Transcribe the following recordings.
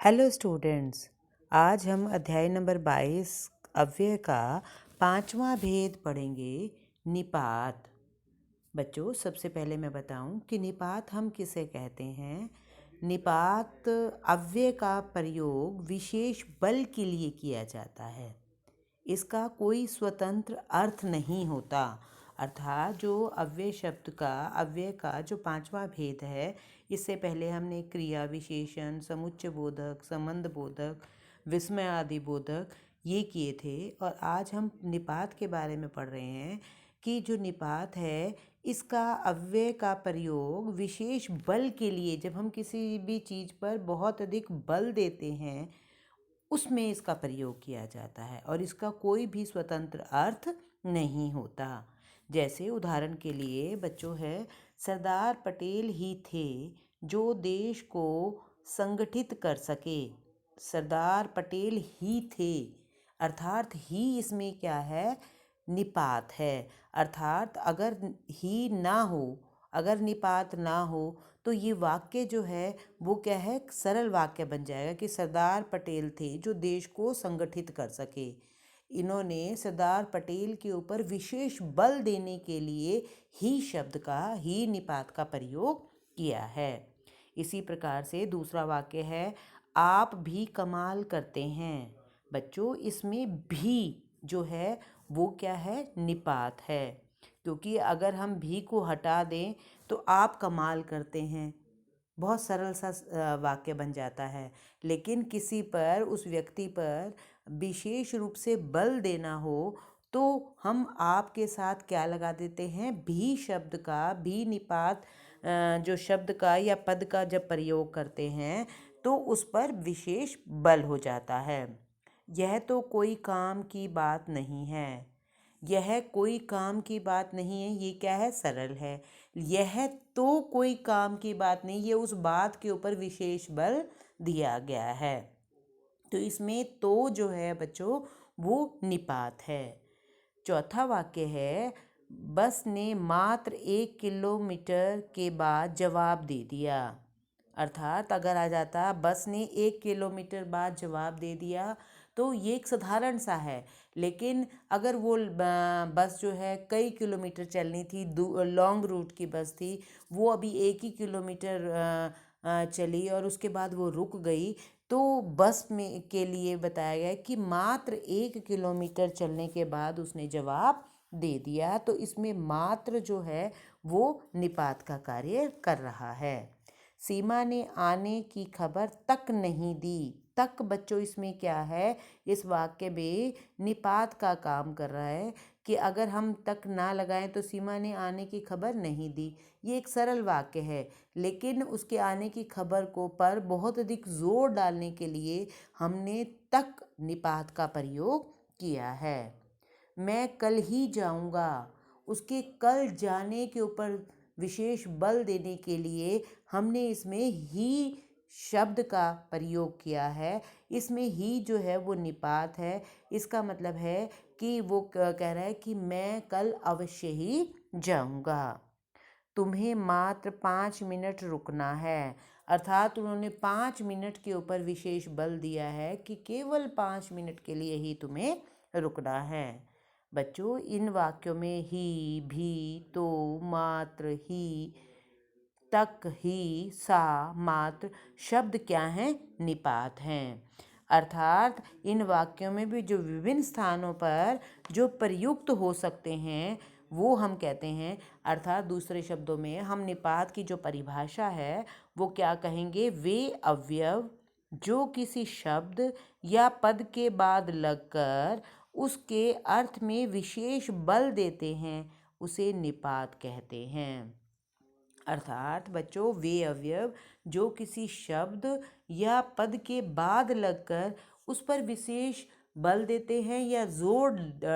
Hello students. आज हम अध्याय नंबर 22 अव्यय का 5वां भेद पढ़ेंगे, निपात। बच्चों, सबसे पहले मैं बताऊं कि निपात हम किसे कहते हैं। निपात अव्यय का प्रयोग विशेष बल के लिए किया जाता है। इसका कोई स्वतंत्र अर्थ नहीं होता। अर्थात जो अव्यय का जो 5वां भेद है, इससे पहले हमने क्रिया विशेषण, समुच्चय बोधक, संबंध बोधक, विस्मय आदि बोधक ये किए थे। और आज हम निपात के बारे में पढ़ रहे हैं कि जो निपात है, इसका अव्यय का प्रयोग विशेष बल के लिए, जब हम किसी भी चीज़ पर बहुत अधिक बल देते हैं उसमें इसका प्रयोग किया जाता है और इसका कोई भी स्वतंत्र अर्थ नहीं होता। जैसे उदाहरण के लिए बच्चों है, सरदार पटेल ही थे जो देश को संगठित कर सके। सरदार पटेल ही थे, अर्थात ही इसमें क्या है, निपात है। अर्थात अगर ही ना हो, अगर निपात ना हो तो ये वाक्य जो है वो क्या है, सरल वाक्य बन जाएगा कि सरदार पटेल थे जो देश को संगठित कर सके। इन्होंने सरदार पटेल के ऊपर विशेष बल देने के लिए ही शब्द का, ही निपात का प्रयोग किया है। इसी प्रकार से दूसरा वाक्य है, आप भी कमाल करते हैं। बच्चों, इसमें भी जो है वो क्या है, निपात है। क्योंकि अगर हम भी को हटा दें तो आप कमाल करते हैं, बहुत सरल सा वाक्य बन जाता है। लेकिन किसी पर, उस व्यक्ति पर विशेष रूप से बल देना हो तो हम आपके साथ क्या लगा देते हैं, भी शब्द का, भी निपात जो शब्द का या पद का जब प्रयोग करते हैं तो उस पर विशेष बल हो जाता है। यह तो कोई काम की बात नहीं है। यह कोई काम की बात नहीं है, ये क्या है, सरल है। यह तो कोई काम की बात नहीं, ये उस बात के ऊपर विशेष बल दिया गया है। तो इसमें तो जो है बच्चों वो निपात है। चौथा वाक्य है, बस ने मात्र 1 किलोमीटर के बाद जवाब दे दिया। अर्थात अगर आ जाता बस ने 1 किलोमीटर बाद जवाब दे दिया तो ये एक साधारण सा है। लेकिन अगर वो बस जो है कई किलोमीटर चलनी थी, लॉन्ग रूट की बस थी, वो अभी 1 ही किलोमीटर चली और उसके बाद वो रुक गई, तो बस में के लिए बताया गया कि मात्र 1 किलोमीटर चलने के बाद उसने जवाब दे दिया। तो इसमें मात्र जो है वो निपात का कार्य कर रहा है। सीमा ने आने की खबर तक नहीं दी। तक बच्चों इसमें क्या है, इस वाक्य में निपात का काम कर रहा है कि अगर हम तक ना लगाएं तो सीमा ने आने की खबर नहीं दी। ये एक सरल वाक्य है, लेकिन उसके आने की खबर को पर बहुत अधिक जोर डालने के लिए हमने तक निपात का प्रयोग किया है। मैं कल ही जाऊंगा, उसके कल जाने के ऊपर विशेष बल देने के लिए हमने इसमें ही शब्द का प्रयोग किया है। इसमें ही जो है वो निपात है। इसका मतलब है कि वो कह रहा है कि मैं कल अवश्य ही जाऊंगा। तुम्हें मात्र 5 मिनट रुकना है। अर्थात उन्होंने 5 मिनट के ऊपर विशेष बल दिया है कि केवल 5 मिनट के लिए ही तुम्हें रुकना है। बच्चों, इन वाक्यों में ही, भी, तो, मात्र, ही, तक, ही, सा, मात्र शब्द क्या हैं, निपात हैं। अर्थात इन वाक्यों में भी जो विभिन्न स्थानों पर जो प्रयुक्त हो सकते हैं वो हम कहते हैं। अर्थात दूसरे शब्दों में हम निपात की जो परिभाषा है वो क्या कहेंगे, वे अवयव जो किसी शब्द या पद के बाद लगकर उसके अर्थ में विशेष बल देते हैं उसे निपात कहते हैं। अर्थात बच्चों, वे अवयव जो किसी शब्द या पद के बाद लगकर उस पर विशेष बल देते हैं या जोर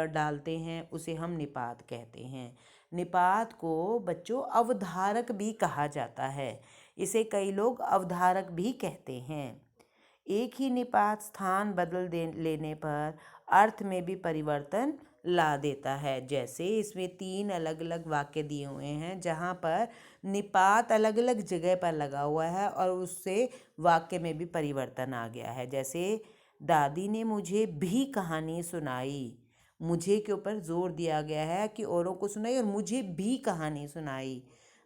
डालते हैं उसे हम निपात कहते हैं। निपात को बच्चों अवधारक भी कहा जाता है। इसे कई लोग अवधारक भी कहते हैं। एक ही निपात स्थान बदल लेने पर अर्थ में भी परिवर्तन ला देता है। जैसे इसमें 3 अलग अलग वाक्य दिए हुए हैं जहाँ पर निपात अलग अलग जगह पर लगा हुआ है और उससे वाक्य में भी परिवर्तन आ गया है। जैसे दादी ने मुझे भी कहानी सुनाई, मुझे के ऊपर जोर दिया गया है कि औरों को सुनाई और मुझे भी कहानी सुनाई।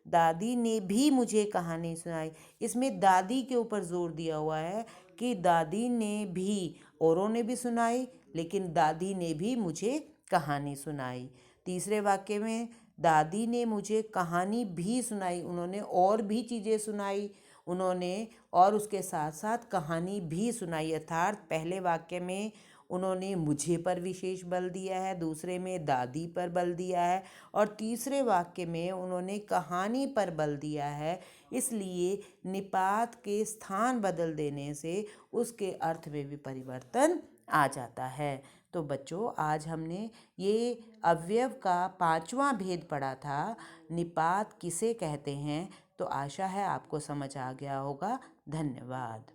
दादी ने भी मुझे कहानी सुनाई, इसमें दादी के ऊपर जोर दिया हुआ है कि दादी ने भी, औरों ने भी सुनाई लेकिन दादी ने भी मुझे कहानी सुनाई। तीसरे वाक्य में दादी ने मुझे कहानी भी सुनाई, उन्होंने और भी चीज़ें सुनाई, उन्होंने और उसके साथ साथ कहानी भी सुनाई। अर्थात पहले वाक्य में उन्होंने मुझे पर विशेष बल दिया है, दूसरे में दादी पर बल दिया है और तीसरे वाक्य में उन्होंने कहानी पर बल दिया है। इसलिए निपात के स्थान बदल देने से उसके अर्थ में भी परिवर्तन आ जाता है। तो बच्चों, आज हमने ये अवयव का 5वां भेद पढ़ा था, निपात किसे कहते हैं। तो आशा है आपको समझ आ गया होगा। धन्यवाद।